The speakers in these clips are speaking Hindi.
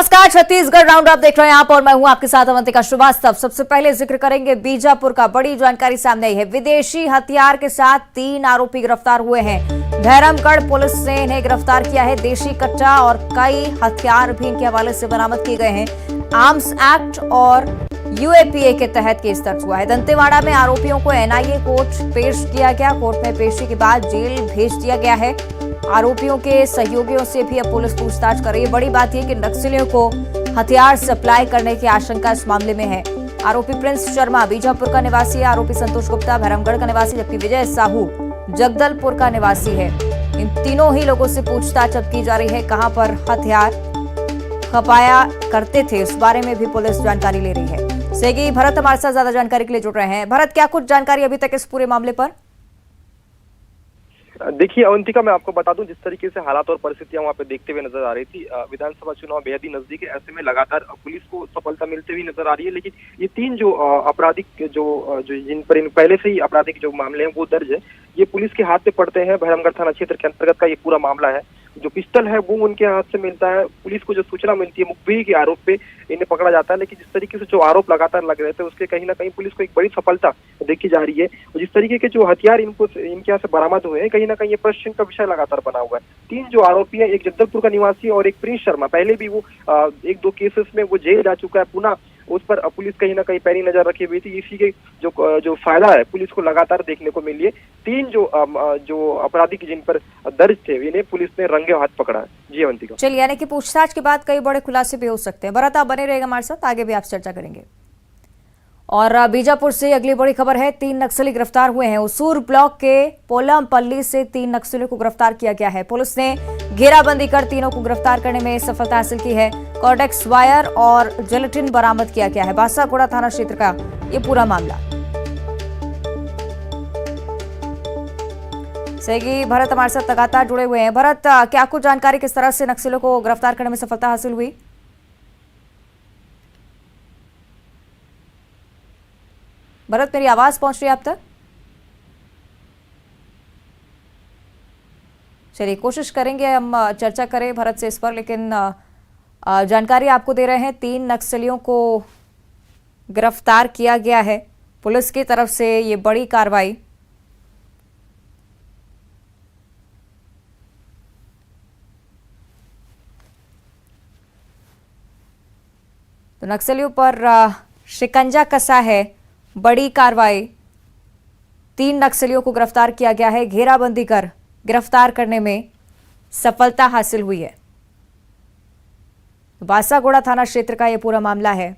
नमस्कार, छत्तीसगढ़ राउंड अप देख रहे हैं आप और मैं हूं आपके साथ अवंतिका श्रीवास्तव। सबसे पहले जिक्र करेंगे बीजापुर का। बड़ी जानकारी सामने आई है। विदेशी हथियार के साथ 3 आरोपी गिरफ्तार हुए हैं। भैरमगढ़ पुलिस ने इन्हें गिरफ्तार किया है। देशी कट्टा और कई हथियार भी इनके हवाले से बरामद किए गए हैं। आर्म्स एक्ट और यूएपीए के तहत केस दर्ज हुआ है। दंतेवाड़ा में आरोपियों को एनआईए कोर्ट पेश किया गया। कोर्ट में पेशी के बाद जेल भेज दिया गया है। आरोपियों के सहयोगियों से भी अब पुलिस पूछताछ कर रही है। बड़ी बात यह कि नक्सलियों को हथियार सप्लाई करने की आशंका इस मामले में है। आरोपी प्रिंस शर्मा बीजापुर का निवासी है। आरोपी संतोष गुप्ता भैरमगढ़ का निवासी, जबकि विजय साहू जगदलपुर का निवासी है। इन तीनों ही लोगों से पूछताछ अब की जा रही है। कहां पर हथियार खपाया करते थे, इस बारे में भी पुलिस जानकारी ले रही है। सेगी भरत हमारे साथ ज्यादा जानकारी के लिए जुड़ रहे हैं। भरत, क्या कुछ जानकारी अभी तक इस पूरे मामले पर? देखिए अवंतिका, मैं आपको बता दूं, जिस तरीके से हालात और परिस्थितियां वहां पे देखते हुए नजर आ रही थी, विधानसभा चुनाव बेहद ही नजदीक है। ऐसे में लगातार पुलिस को सफलता मिलती हुई नजर आ रही है। लेकिन ये 3 जो आपराधिक जो जिन पर पहले से ही आपराधिक जो मामले हैं वो दर्ज है, ये पुलिस के हाथ में पड़ते हैं। भैरमगढ़ थाना क्षेत्र के अंतर्गत का ये पूरा मामला है। जो पिस्टल है वो उनके हाथ से मिलता है। पुलिस को जो सूचना मिलती है, मुखबिरी के आरोप पे इन्हें पकड़ा जाता है। लेकिन जिस तरीके से जो आरोप लगातार लग रहे थे, उसके कहीं ना कहीं पुलिस को एक बड़ी सफलता देखी जा रही है। जिस तरीके के जो हथियार इनके यहाँ से बरामद हुए हैं, कहीं ना कहीं ये प्रश्न का विषय लगातार बना हुआ है। 3 जो आरोपी है, एक जगदलपुर का निवासी और एक प्रिंस शर्मा, पहले भी वो 1-2 केसेस में वो जेल जा चुका है। पुनः उस पर पुलिस कहीं ना कहीं पैनी नजर रखी हुई थी। इसी के जो फायदा है पुलिस को लगातार देखने को मिली है। 3 जो आपराधिक जिन पर दर्ज थे, इन्हें पुलिस ने रंगे हाथ पकड़ा है। जी अवंतिका। चलिए, यानी कि पूछताछ के बाद कई बड़े खुलासे भी हो सकते हैं। भरत, आप बने रहेगा हमारे साथ, आगे भी आप चर्चा करेंगे। और बीजापुर से अगली बड़ी खबर है। 3 नक्सली गिरफ्तार हुए हैं। उसूर ब्लॉक के पोलमपल्ली से 3 नक्सलियों को गिरफ्तार किया गया है। पुलिस ने घेराबंदी कर तीनों को गिरफ्तार करने में सफलता हासिल की है। कॉर्डेक्स वायर और जिलेटिन बरामद किया गया है। बासागुड़ा थाना क्षेत्र का ये पूरा मामला। सेगी भरत हमारे साथ लगातार जुड़े हुए हैं। भरत, क्या कुछ जानकारी, किस तरह से नक्सलियों को गिरफ्तार करने में सफलता हासिल हुई? भरत, मेरी आवाज पहुंच रही है आप तक? चलिए, कोशिश करेंगे हम चर्चा करें भरत से इस पर, लेकिन जानकारी आपको दे रहे हैं। 3 नक्सलियों को गिरफ्तार किया गया है पुलिस की तरफ से। ये बड़ी कार्रवाई। तो नक्सलियों पर शिकंजा कसा है। बड़ी कार्रवाई। 3 नक्सलियों को गिरफ्तार किया गया है। घेराबंदी कर गिरफ्तार करने में सफलता हासिल हुई है। बासागुड़ा थाना क्षेत्र का यह पूरा मामला है।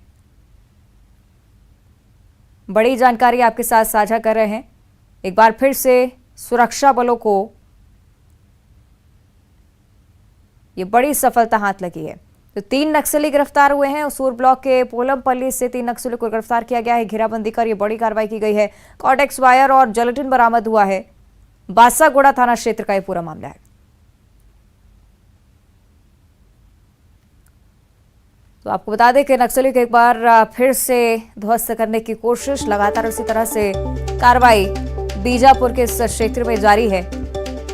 बड़ी जानकारी आपके साथ साझा कर रहे हैं। एक बार फिर से सुरक्षा बलों को यह बड़ी सफलता हाथ लगी है। तो 3 नक्सली गिरफ्तार हुए हैं। उसूर ब्लॉक के पोलमपल्ली से 3 नक्सलियों को गिरफ्तार किया गया है। घेराबंदी कर ये बड़ी कार्रवाई की गई है। कॉर्डेक्स वायर और जिलेटिन बरामद हुआ है। बासागुड़ा थाना क्षेत्र का ये पूरा मामला है। तो आपको बता दें कि नक्सलियों को एक बार फिर से ध्वस्त करने की कोशिश, लगातार उसी तरह से कार्रवाई बीजापुर के इस क्षेत्र में जारी है।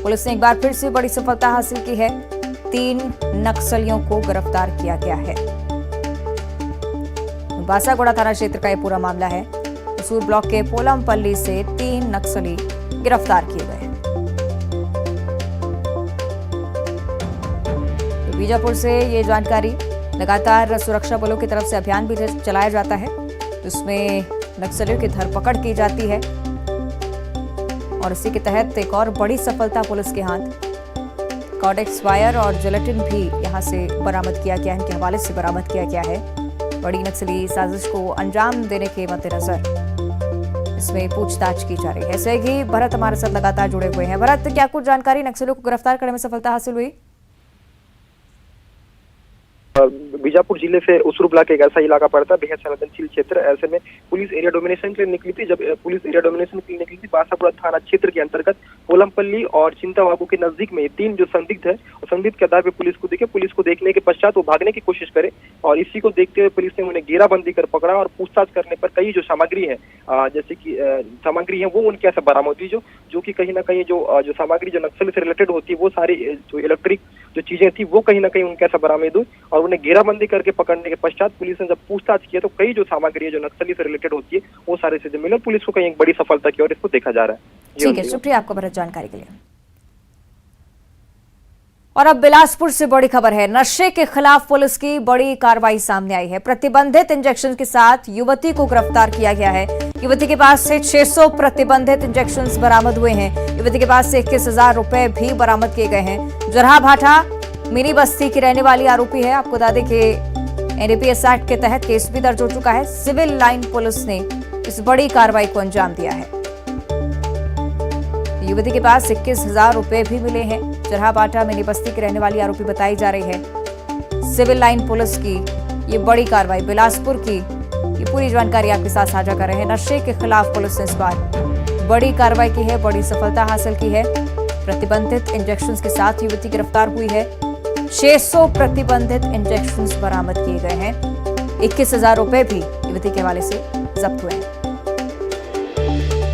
पुलिस ने एक बार फिर से बड़ी सफलता हासिल की है। 3 नक्सलियों को गिरफ्तार किया गया है। बासागुड़ा थाना क्षेत्र का यह पूरा मामला है। उसूर ब्लॉक के पोलमपल्ली से 3 नक्सली गिरफ्तार किए गए हैं। तो बीजापुर से ये जानकारी। लगातार सुरक्षा बलों की तरफ से अभियान भी चलाया जाता है, इसमें नक्सलियों की धरपकड़ की जाती है। और इसी के तहत एक और बड़ी सफलता पुलिस के हाथ। कॉर्डेक्स वायर और जिलेटिन भी यहां से बरामद किया गया है, इनके हवाले से बरामद किया गया है। बड़ी नक्सली साजिश को अंजाम देने के मद्देनजर इसमें पूछताछ की जा रही है। ऐसे ही भरत हमारे साथ लगातार जुड़े हुए हैं। भरत, क्या कुछ जानकारी, नक्सलियों को गिरफ्तार करने में सफलता हासिल हुई? बीजापुर जिले से उसूर ब्लॉक एक ऐसा इलाका पड़ता है, बेहद संवेदनशील क्षेत्र। ऐसे में पुलिस एरिया डोमिनेशन के लिए निकली थी। जब पुलिस एरिया डोमिनेशन के लिए निकली थी, बासागुड़ा थाना क्षेत्र के अंतर्गत पोलमपल्ली और चिंतावागू के नजदीक में 3 जो संदिग्ध है, संदिग्ध के आधार पर पुलिस को देखने के पश्चात वो भागने की कोशिश करे। और इसी को देखते हुए पुलिस ने उन्हें घेराबंदी कर पकड़ा और पूछताछ करने पर कई जो सामग्री है, जैसे कि सामग्री है, वो उनके यहाँ बरामद हुई। जो कि कहीं ना कहीं जो सामग्री जो नक्सल से रिलेटेड होती है, वो सारी जो इलेक्ट्रिक जो चीजें थी वो कहीं ना कहीं उनके ऐसा बरामद हुई और उन्हें घेराबंदी करके पकड़ने के पश्चात पुलिस ने जब पूछताछ किया तो कई जो सामग्री है जो नक्सली से रिलेटेड होती है वो सारी चीजें मिली और पुलिस को कहीं एक बड़ी सफलता की और इसको देखा जा रहा है। ठीक है, शुक्रिया आपको भरत जानकारी के लिए। और अब बिलासपुर से बड़ी खबर है। नशे के खिलाफ पुलिस की बड़ी कार्रवाई सामने आई है। प्रतिबंधित इंजेक्शन के साथ युवती को गिरफ्तार किया गया है। युवती के पास से 600 प्रतिबंधित इंजेक्शंस बरामद हुए हैं। युवती के पास से 21,000 रुपए भी बरामद किए गए हैं। जरहा भाटा मिनी बस्ती की रहने वाली आरोपी है। आपको बता दें कि एनडीपीएस एक्ट के तहत केस भी दर्ज हो चुका है। सिविल लाइन पुलिस ने इस बड़ी कार्रवाई को अंजाम दिया है। युवती के पास 21,000 रुपए भी मिले हैं। जरहा बाटा मिनी बस्ती की रहने वाली आरोपी बताई जा रही है। सिविल लाइन पुलिस की ये बड़ी कार्रवाई, बिलासपुर की ये पूरी जानकारी आपके साथ साझा कर रहे हैं। नशे के खिलाफ पुलिस ने इस बार बड़ी कार्रवाई की है, बड़ी सफलता हासिल की है। प्रतिबंधित इंजेक्शंस के साथ युवती गिरफ्तार हुई है। 600 प्रतिबंधित इंजेक्शंस बरामद किए गए हैं। 21,000 रुपए भी युवती के हवाले से जब्त हुए हैं।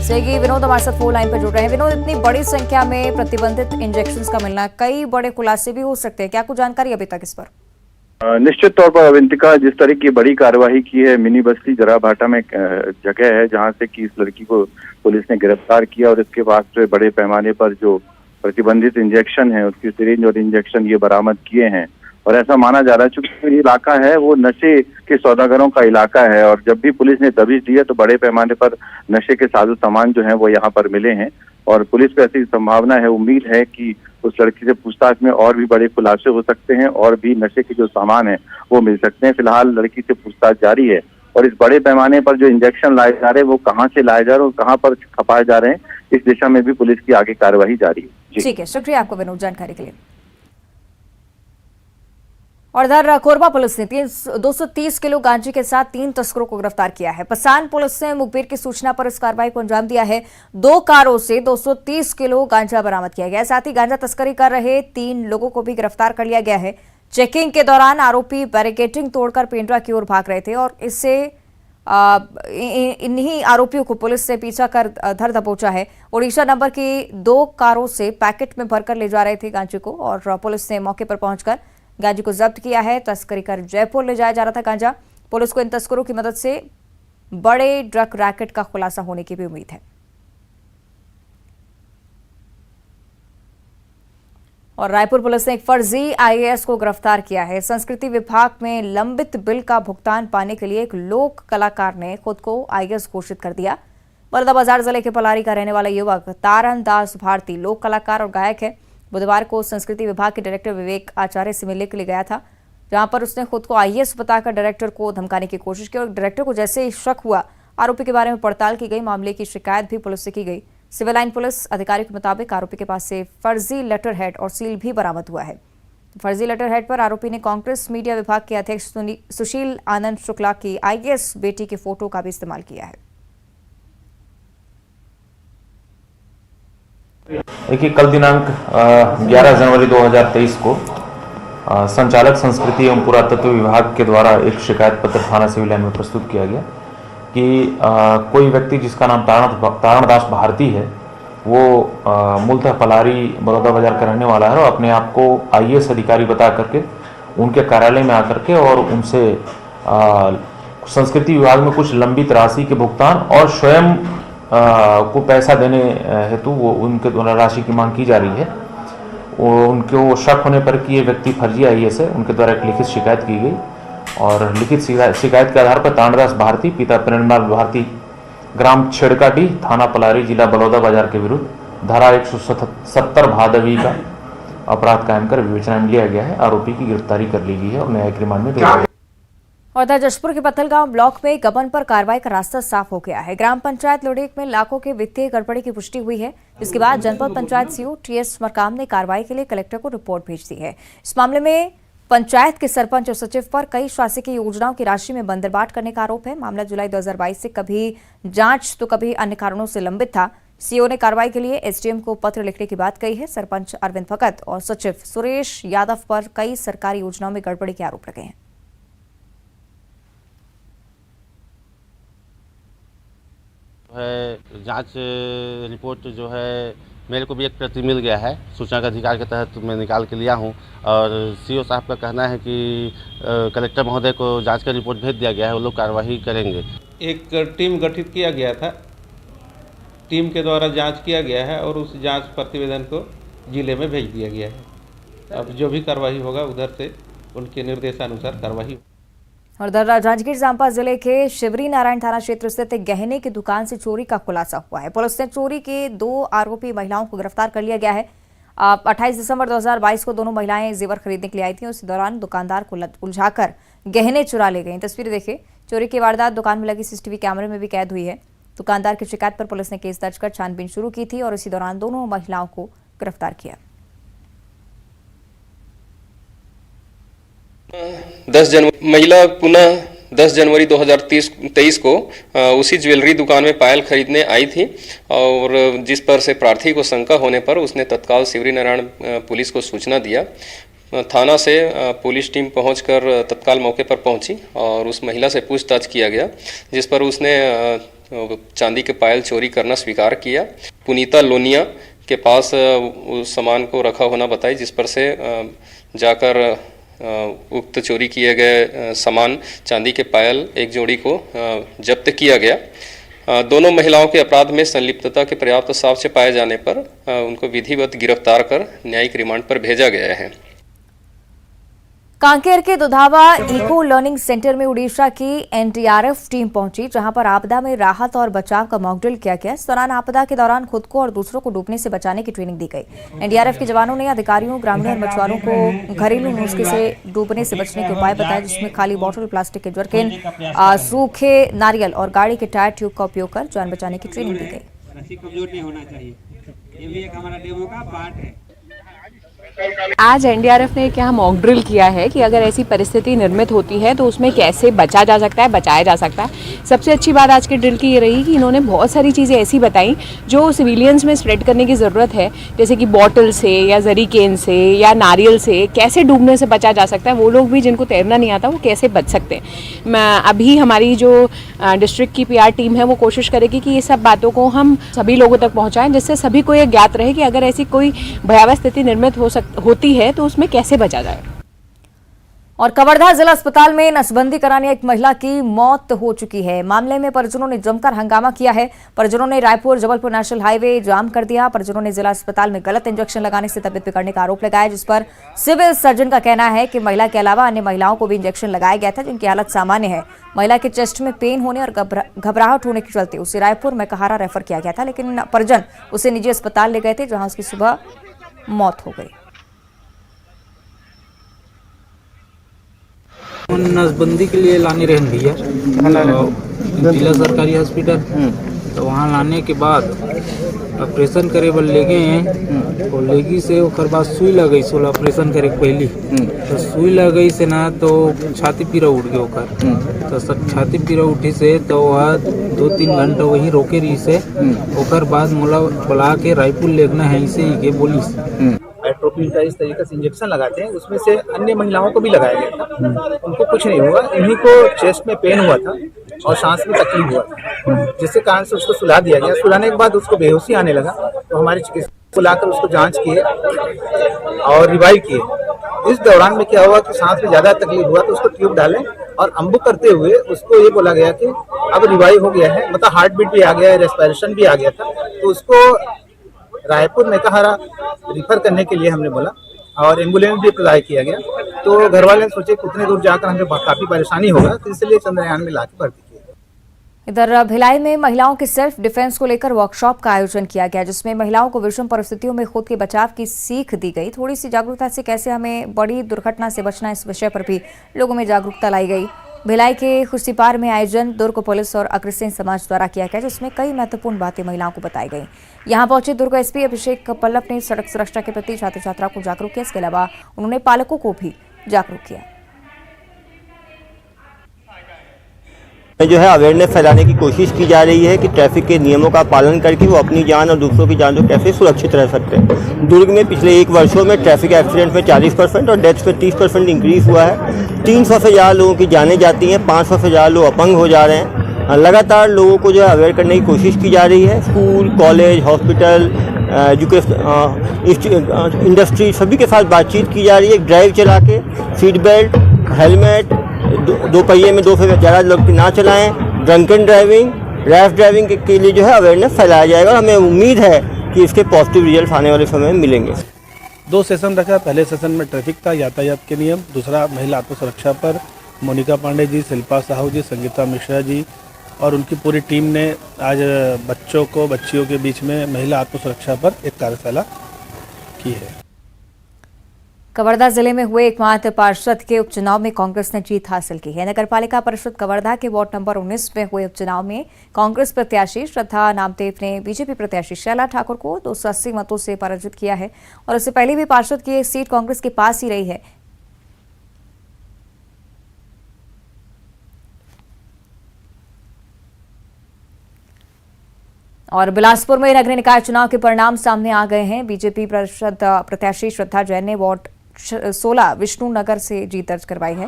सहयोगी विनोद हमारे साथ फोन लाइन पर जुड़ रहे हैं। विनोद, इतनी बड़ी संख्या में प्रतिबंधित इंजेक्शंस का मिलना, कई बड़े खुलासे भी हो सकते हैं, क्या कुछ जानकारी अभी तक इस पर? निश्चित तौर पर अवंतिका, जिस तरह की बड़ी कार्यवाही की है, मिनी बस्ती जरहा भाटा में जगह है जहां से कि इस लड़की को पुलिस ने गिरफ्तार किया और इसके बाद से बड़े पैमाने पर जो प्रतिबंधित इंजेक्शन है उसकी सिरिंज और इंजेक्शन ये बरामद किए हैं। और ऐसा माना जा रहा है चूंकि ये इलाका है वो नशे के सौदागरों का इलाका है और जब भी पुलिस ने दबिश दी है तो बड़े पैमाने पर नशे के साजो सामान जो है वो यहाँ पर मिले हैं और पुलिस को ऐसी संभावना है, उम्मीद है कि उस लड़की से पूछताछ में और भी बड़े खुलासे हो सकते हैं और भी नशे के जो सामान है वो मिल सकते हैं। फिलहाल लड़की से पूछताछ जारी है और इस बड़े पैमाने पर जो इंजेक्शन लाए जा रहे हैं वो कहाँ से लाए जा रहे हैं और कहाँ पर खपाए जा रहे हैं, इस दिशा में भी पुलिस की आगे कार्यवाही जारी है। ठीक है, शुक्रिया आपको विनोद जानकारी के लिए। और इधर कोरबा पुलिस ने 230 किलो गांजे के साथ 3 तस्करों को गिरफ्तार किया है। पसान पुलिस ने मुखबिर की सूचना पर इस कार्रवाई को अंजाम दिया है। 2 कारों से 230 किलो गांजा बरामद किया गया है। साथ ही गांजा तस्करी कर रहे 3 लोगों को भी गिरफ्तार कर लिया गया है। चेकिंग के दौरान आरोपी बैरिकेडिंग तोड़कर पेंड्रा की ओर भाग रहे थे और इससे इन्हीं आरोपियों को पुलिस ने पीछा कर धर दबोचा है। ओडिशा नंबर की 2 कारों से पैकेट में भरकर ले जा रहे थे गांजे को और पुलिस ने मौके पर पहुंचकर गांजे को जब्त किया है। तस्करी कर जयपुर ले जाया जा रहा था गांजा। पुलिस को इन तस्करों की मदद से बड़े ड्रग रैकेट का खुलासा होने की भी उम्मीद है। और रायपुर पुलिस ने एक फर्जी आईएएस को गिरफ्तार किया है। संस्कृति विभाग में लंबित बिल का भुगतान पाने के लिए एक लोक कलाकार ने खुद को आईएएस घोषित कर दिया। बलौदाबाजार जिले के पलारी का रहने वाला युवक तारण दास भारती लोक कलाकार और गायक है। बुधवार को संस्कृति विभाग के डायरेक्टर विवेक आचार्य से मिलने के लिए गया था, जहां पर उसने खुद को आईएएस बताकर डायरेक्टर को धमकाने की कोशिश की और डायरेक्टर को जैसे ही शक हुआ, आरोपी के बारे में पड़ताल की गई। मामले की शिकायत भी पुलिस से की गई। सिविल लाइन पुलिस अधिकारियों के मुताबिक आरोपी के पास से फर्जी लेटर हेड और सील भी बरामद हुआ है। फर्जी लेटर हेड पर आरोपी ने कांग्रेस मीडिया विभाग के अध्यक्ष सुशील आनंद शुक्ला की आईएएस बेटी की फोटो का भी इस्तेमाल किया है। देखिए, कल दिनांक 11 जनवरी 2023 को संचालक संस्कृति एवं पुरातत्व विभाग के द्वारा एक शिकायत पत्र थाना सिविल लाइन में प्रस्तुत किया गया कि कोई व्यक्ति जिसका नाम तारण दास भारती है, वो मूलतः पलारी बलौदाबाजार का रहने वाला है और अपने आप को आईएएस अधिकारी बता करके उनके कार्यालय में आकर के और उनसे संस्कृति विभाग में कुछ लंबित राशि के भुगतान और स्वयं को पैसा देने हेतु वो उनके द्वारा राशि की मांग की जा रही है। उनको शक होने पर कि ये व्यक्ति फर्जी आईएएस है, उनके द्वारा एक लिखित शिकायत की गई और लिखित शिकायत के आधार पर तारणदास भारती पिता प्रेमलाल भारती ग्राम छेड़काटी थाना पलारी जिला बलौदाबाजार के विरुद्ध धारा 170 भादवी का अपराध कायम कर विवेचना में लिया गया है। आरोपी की गिरफ्तारी कर ली गई है और न्यायिक रिमांड में भेजा गया। और इधर जशपुर के पत्थलगांव ब्लॉक में गबन पर कार्रवाई का रास्ता साफ हो गया है। ग्राम पंचायत लोडेक में लाखों के वित्तीय गड़बड़ी की पुष्टि हुई है, जिसके बाद जनपद पंचायत सीओ टीएस मरकाम ने कार्रवाई के लिए कलेक्टर को रिपोर्ट भेज दी है। इस मामले में पंचायत के सरपंच और सचिव पर कई शासकीय योजनाओं की राशि में बंदरबाट करने का आरोप है। मामला जुलाई 2022 से कभी जांच तो कभी अन्य कारणों से लंबित था। सीओ ने कार्रवाई के लिए एसडीएम को पत्र लिखने की बात कही है। सरपंच अरविंद भगत और सचिव सुरेश यादव पर कई सरकारी योजनाओं में गड़बड़ी के आरोप लगे हैं। जांच रिपोर्ट जो है मेरे को भी एक प्रति मिल गया है, सूचना का अधिकार के तहत मैं निकाल के लिया हूँ। और सीओ साहब का कहना है कि कलेक्टर महोदय को जांच का रिपोर्ट भेज दिया गया है, वो लोग कार्रवाई करेंगे। एक टीम गठित किया गया था, टीम के द्वारा जांच किया गया है और उस जांच प्रतिवेदन को जिले में भेज दिया गया है। अब जो भी कार्रवाई होगा उधर से उनके निर्देशानुसार कार्रवाई। और उधर जांजगीर चांपा जिले के शिवरी नारायण थाना क्षेत्र स्थित एक गहने की दुकान से चोरी का खुलासा हुआ है। पुलिस ने चोरी के 2 आरोपी महिलाओं को गिरफ्तार कर लिया गया है। 28 दिसंबर 2022 को दोनों महिलाएं जेवर खरीदने के लिए आई थी। उस दौरान दुकानदार को उलझाकर गहने चुरा ले गई। तस्वीरें देखिए। चोरी की वारदात दुकान में लगी सीसीटीवी कैमरे में भी कैद हुई है। दुकानदार की शिकायत पर पुलिस ने केस दर्ज कर छानबीन शुरू की थी और इसी दौरान दोनों महिलाओं को गिरफ्तार किया। महिला पुनः 10 जनवरी 2023 को उसी ज्वेलरी दुकान में पायल खरीदने आई थी और जिस पर से प्रार्थी को शंका होने पर उसने तत्काल शिवरी नारायण पुलिस को सूचना दिया। थाना से पुलिस टीम पहुंचकर तत्काल मौके पर पहुंची और उस महिला से पूछताछ किया गया, जिस पर उसने चांदी के पायल चोरी करना स्वीकार किया। पुनीता लोनिया के पास उस सामान को रखा होना बताई, जिस पर से जाकर उक्त चोरी किए गए सामान चांदी के पायल एक जोड़ी को जब्त किया गया। दोनों महिलाओं के अपराध में संलिप्तता के पर्याप्त साक्ष्य पाए जाने पर उनको विधिवत गिरफ्तार कर न्यायिक रिमांड पर भेजा गया है। कांकेर के दुधावा इको लर्निंग सेंटर में उड़ीसा की एनडीआरएफ टीम पहुंची, जहां पर आपदा में राहत और बचाव का मॉकड्रिल किया गया। इस दौरान आपदा के दौरान खुद को और दूसरों को डूबने से बचाने की ट्रेनिंग दी गई। एनडीआरएफ के जवानों ने अधिकारियों, ग्रामीणों और मछुआरों को घरेलू नुस्खे से डूबने से बचने के उपाय बताए, जिसमें खाली बोतल, प्लास्टिक के जरकिन, सूखे नारियल और गाड़ी के टायर ट्यूब का उपयोग कर जान बचाने की ट्रेनिंग दी गई। आज एनडीआरएफ ने क्या मॉक ड्रिल किया है कि अगर ऐसी परिस्थिति निर्मित होती है तो उसमें कैसे बचा जा सकता है, बचाया जा सकता है। सबसे अच्छी बात आज के ड्रिल की ये रही कि इन्होंने बहुत सारी चीज़ें ऐसी बताई जो सिविलियंस में स्प्रेड करने की ज़रूरत है, जैसे कि बॉटल से या जरी केन से या नारियल से कैसे डूबने से बचा जा सकता है। वो लोग भी जिनको तैरना नहीं आता वो कैसे बच सकते हैं। अभी हमारी जो डिस्ट्रिक्ट की PR टीम है वो कोशिश करेगी कि ये सब बातों को हम सभी लोगों तक पहुँचाएँ, जिससे सभी को ये ज्ञात रहे कि अगर ऐसी कोई भयावह स्थिति निर्मित होती है तो उसमें कैसे बचा जाए। और कवर्धा जिला अस्पताल में नसबंदी कराने एक महिला की मौत हो चुकी है। मामले में परिजनों ने जमकर हंगामा किया है। परिजनों ने रायपुर जबलपुर नेशनल हाईवे जाम कर दिया। परिजनों ने जिला अस्पताल में गलत इंजेक्शन लगाने से तबीयत बिगड़ने का आरोप लगाया, जिस पर सिविल सर्जन का कहना है कि महिला के अलावा अन्य महिलाओं को भी इंजेक्शन लगाया गया था, जिनकी हालत सामान्य है। महिला के चेस्ट में पेन होने और घबराहट होने के चलते उसे रायपुर में कहारा रेफर किया गया था, लेकिन परिजन उसे निजी अस्पताल ले गए थे, जहां उसकी सुबह मौत हो गई। नसबंदी के लिए लाने रहन भैया जिला सरकारी हॉस्पिटल, तो वहाँ लाने के बाद ऑपरेशन करे बल ले गए हैं और लेगी से ओकर बाद सुई लग गई। सोलह ऑपरेशन करे पहली तो सुई लग गई से ना तो छाती पीरा उठ गया ओकर, तो सब छाती पीरा उठी से तो वह 2-3 घंटा वहीं रोके रही से। ओकर बाद मोला बुला के रायपुर लेगना है इसे ही के बोली एट्रोपिन का इस तरीके से इंजेक्शन लगाते हैं, उसमें से अन्य महिलाओं को भी लगाया गया था। उनको कुछ नहीं हुआ, इन्हीं को चेस्ट में पेन हुआ था और सांस में तकलीफ हुआ था, जिसके कारण से उसको सुला दिया गया। सुलाने के बाद उसको बेहोशी आने लगा, तो हमारे चिकित्सक को लाकर उसको जांच किए और रिवाइव किए। इस दौरान में क्या हुआ कि सांस में ज्यादा तकलीफ हुआ तो उसको ट्यूब डालें और अम्बू करते हुए उसको ये बोला गया कि अब रिवाइव हो गया है, मतलब हार्ट बीट भी आ गया है, रेस्पिरेशन भी आ गया था, तो उसको रायपुर में कहारा रिफर करने के लिए हमने बोला और एम्बुलेंस भी अप्लाई किया गया। तो घर वाले ने सोचे उतने दूर जाकर हमें काफी परेशानी होगा, तो इसलिए चंद्रयान में लाके भर्ती किया। इधर भिलाई में महिलाओं के सेल्फ डिफेंस को लेकर वर्कशॉप का आयोजन किया गया, जिसमें महिलाओं को विषम परिस्थितियों में खुद के बचाव की सीख दी गई। थोड़ी सी जागरूकता से कैसे हमें बड़ी दुर्घटना से बचना, इस विषय पर भी लोगों में जागरूकता लाई गई। भिलाई के खुर्सीपार में आयोजन दुर्ग पुलिस और अग्रसेन समाज द्वारा किया गया, जिसमें कई महत्वपूर्ण बातें महिलाओं को बताई गई। यहां पहुंचे दुर्ग एसपी अभिषेक पल्लव ने सड़क सुरक्षा के प्रति छात्र छात्राओं को जागरूक किया। इसके अलावा उन्होंने पालकों को भी जागरूक किया। जो है अवेयरनेस फैलाने की कोशिश की जा रही है कि ट्रैफिक के नियमों का पालन करके वो अपनी जान और दूसरों की जान को कैसे सुरक्षित रह सकते हैं। दुर्ग में पिछले 1 वर्षों में ट्रैफिक एक्सीडेंट में 40% और डेथ पे 30% इंक्रीज हुआ है। 300 से ज़्यादा लोगों की जानें जाती हैं, 500 से ज़्यादा लोग अपंग हो जा रहे हैं। लगातार लोगों को जो है अवेयर करने की कोशिश की जा रही है। स्कूल, कॉलेज, हॉस्पिटल, इंडस्ट्री सभी के साथ बातचीत की जा रही है। ड्राइव चला के सीट बेल्ट, हेलमेट, दो पहिए में 2 से ज़्यादा लोग ना चलाएं, ड्रंकन ड्राइविंग, रैश ड्राइविंग के लिए जो है अवेयरनेस फैलाया जाएगा और हमें उम्मीद है कि इसके पॉजिटिव रिजल्ट आने वाले समय में मिलेंगे। 2 सेशन रखा। पहले सेशन में ट्रैफिक था, यातायात के नियम। दूसरा महिला आत्मसुरक्षा पर मोनिका पांडे जी, शिल्पा साहू जी, संगीता मिश्रा जी और उनकी पूरी टीम ने आज बच्चियों के बीच में महिला आत्मसुरक्षा पर एक कार्यशाला की है। कवर्धा जिले में हुए एकमात्र पार्षद के उपचुनाव में कांग्रेस ने जीत हासिल की है। नगरपालिका परिषद कवर्धा के वार्ड नंबर 19 में हुए उपचुनाव में कांग्रेस प्रत्याशी श्रद्धा नामदेव ने बीजेपी प्रत्याशी शैला ठाकुर को 280 मतों से पराजित किया है और इससे पहले भी पार्षद की सीट कांग्रेस के पास ही रही है। और बिलासपुर में नगरीय निकाय चुनाव के परिणाम सामने आ गए हैं। बीजेपी परिषद प्रत्याशी श्रद्धा जैन ने वार्ड 16 विष्णु नगर से जीत दर्ज करवाई है।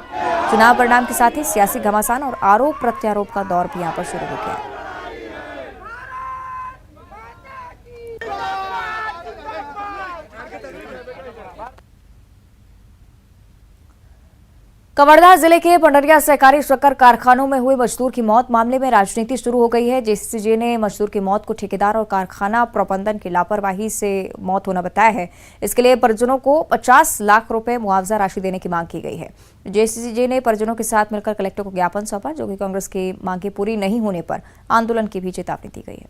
चुनाव परिणाम के साथ ही सियासी घमासान और आरोप प्रत्यारोप का दौर भी यहां पर शुरू हो गया। कवर्धा जिले के पंडरिया सहकारी शक्कर कारखानों में हुए मजदूर की मौत मामले में राजनीति शुरू हो गई है। जेसीजे ने मजदूर की मौत को ठेकेदार और कारखाना प्रबंधन की लापरवाही से मौत होना बताया है। इसके लिए परिजनों को 50 लाख रुपए मुआवजा राशि देने की मांग की गई है। जेसीजे ने परिजनों के साथ मिलकर कलेक्टर को ज्ञापन सौंपा, जो कि कांग्रेस की मांगें पूरी नहीं होने पर आंदोलन की भी चेतावनी दी गई है।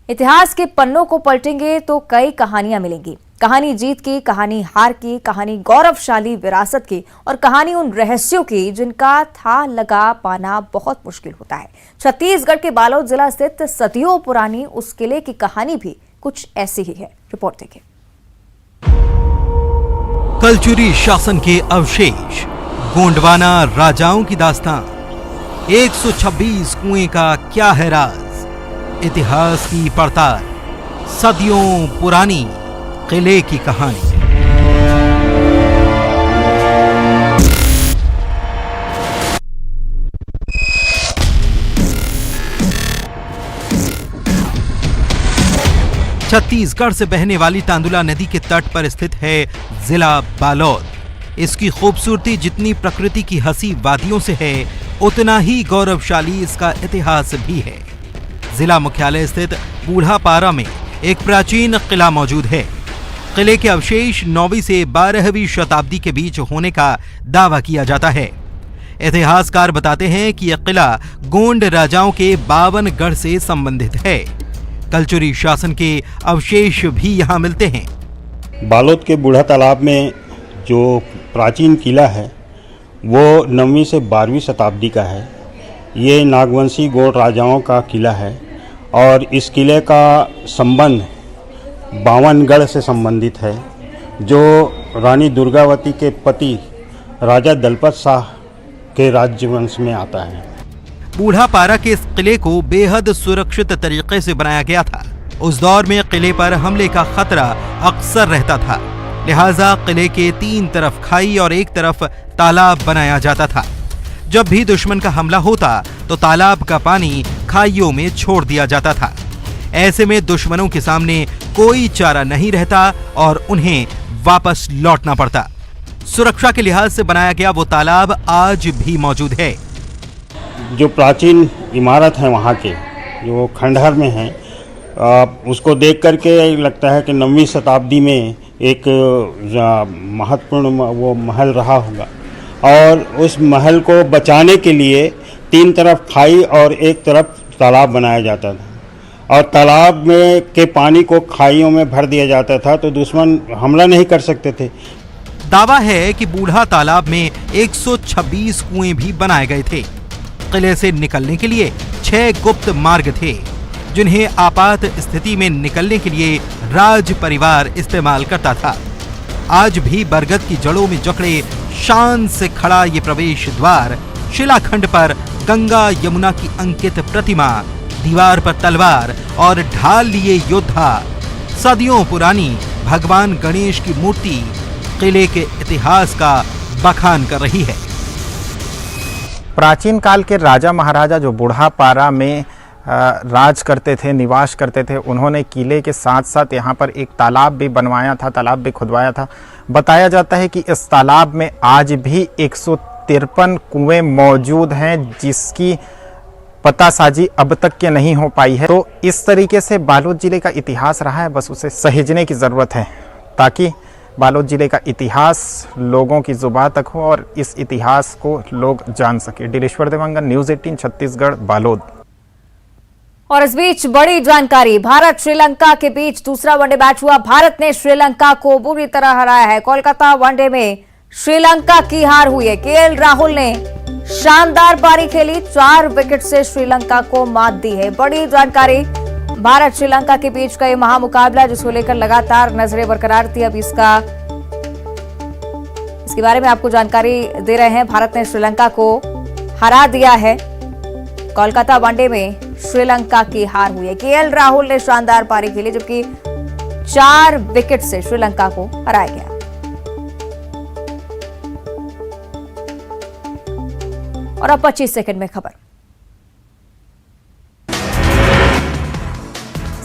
इतिहास के पन्नों को पलटेंगे तो कई कहानियां मिलेंगी। कहानी जीत की, कहानी हार की, कहानी गौरवशाली विरासत की और कहानी उन रहस्यों की जिनका था लगा पाना बहुत मुश्किल होता है। छत्तीसगढ़ के बालोद जिला स्थित सदियों पुरानी उस किले की कहानी भी कुछ ऐसी ही है। रिपोर्ट देखिए। कलचुरी शासन के अवशेष, गोंडवाना राजाओं की दास्तान, 126 कुएं का क्या है राज, इतिहास की पड़ताल, सदियों पुरानी किले की कहानी। छत्तीसगढ़ से बहने वाली तांदुला नदी के तट पर स्थित है जिला बालोद। इसकी खूबसूरती जितनी प्रकृति की हंसी वादियों से है, उतना ही गौरवशाली इसका इतिहास भी है। जिला मुख्यालय स्थित बूढ़ापारा में एक प्राचीन किला मौजूद है। किले के अवशेष 9वीं से 12वीं शताब्दी के बीच होने का दावा किया जाता है। इतिहासकार बताते हैं कि यह किला गोंड राजाओं के 52 गढ़ से संबंधित है। कलचुरी शासन के अवशेष भी यहाँ मिलते हैं। बालोद के बूढ़ा तालाब में जो प्राचीन किला है वो 9वीं से 12वीं शताब्दी का है। ये नागवंशी गोंड राजाओं का किला है और इस किले का संबंध 52 गढ़ से संबंधित है, जो रानी दुर्गावती के पति राजा दलपत शाह के राज्यवंश में आता है। बूढ़ापारा के इस किले को बेहद सुरक्षित तरीके से बनाया गया था। उस दौर में किले पर हमले का खतरा अक्सर रहता था, लिहाजा किले के 3 तरफ खाई और एक तरफ तालाब बनाया जाता था। जब भी दुश्मन का हमला होता तो तालाब का पानी खाइयों में छोड़ दिया जाता था। ऐसे में दुश्मनों के सामने कोई चारा नहीं रहता और उन्हें वापस लौटना पड़ता। सुरक्षा के लिहाज से बनाया गया वो तालाब आज भी मौजूद है। जो प्राचीन इमारत है वहाँ के, जो खंडहर में है, उसको देख करके लगता है कि 9वीं शताब्दी में एक महत्वपूर्ण वो महल रहा होगा और उस महल को बचाने के लिए 3 तरफ खाई और एक तरफ तालाब बनाया जाता था और तालाब में के पानी को खाइयों में भर दिया जाता था तो दुश्मन हमला नहीं कर सकते थे। दावा है कि बूढ़ा तालाब में 126 कुएं भी बनाए गए थे। किले से निकलने के लिए 6 गुप्त मार्ग थे, जिन्हें आपात स्थिति में निकलने के लिए राज परिवार इस्तेमाल करता था। आज भी बरगद की जड़ों में जकड़े शान से खड़ा ये प्रवेश द्वार, शिलाखंड पर गंगा यमुना की अंकित प्रतिमा, दीवार पर तलवार और ढाल लिए योद्धा, सदियों पुरानी भगवान गणेश की मूर्ति किले के इतिहास का बखान कर रही है। प्राचीन काल के राजा महाराजा जो बूढ़ापारा में राज करते थे, निवास करते थे। उन्होंने किले के साथ साथ यहाँ पर एक तालाब भी बनवाया था, तालाब भी खुदवाया था। बताया जाता है कि इस तालाब में आज भी 153 कुएं मौजूद हैं, जिसकी पतासाजी अब तक के नहीं हो पाई है। तो इस तरीके से बालोद जिले का इतिहास रहा है, बस उसे सहेजने की ज़रूरत है ताकि बालोद जिले का इतिहास लोगों की जुबान तक हो और इस इतिहास को लोग जान सके। दिलेश्वर देवांगन, न्यूज़ 18 छत्तीसगढ़, बालोद। और इस बीच बड़ी जानकारी, भारत श्रीलंका के बीच दूसरा वनडे मैच हुआ। भारत ने श्रीलंका को बुरी तरह हराया है। कोलकाता वनडे में श्रीलंका की हार हुई है। केएल राहुल ने शानदार पारी खेली, 4 विकेट से श्रीलंका को मात दी है। बड़ी जानकारी, भारत श्रीलंका के बीच का ये महामुकाबला जिसको लेकर लगातार नजरें बरकरार थी, अब इसके बारे में आपको जानकारी दे रहे हैं। भारत ने श्रीलंका को हरा दिया है। कोलकाता वनडे में श्रीलंका की हार हुई है। केएल राहुल ने शानदार पारी खेली, जबकि 4 विकेट से श्रीलंका को हराया गया। और अब 25 सेकंड में खबर।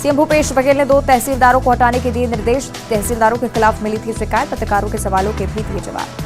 सीएम भूपेश बघेल ने 2 तहसीलदारों को हटाने के दिए निर्देश। तहसीलदारों के खिलाफ मिली थी शिकायत, पत्रकारों के सवालों के भी दिए जवाब।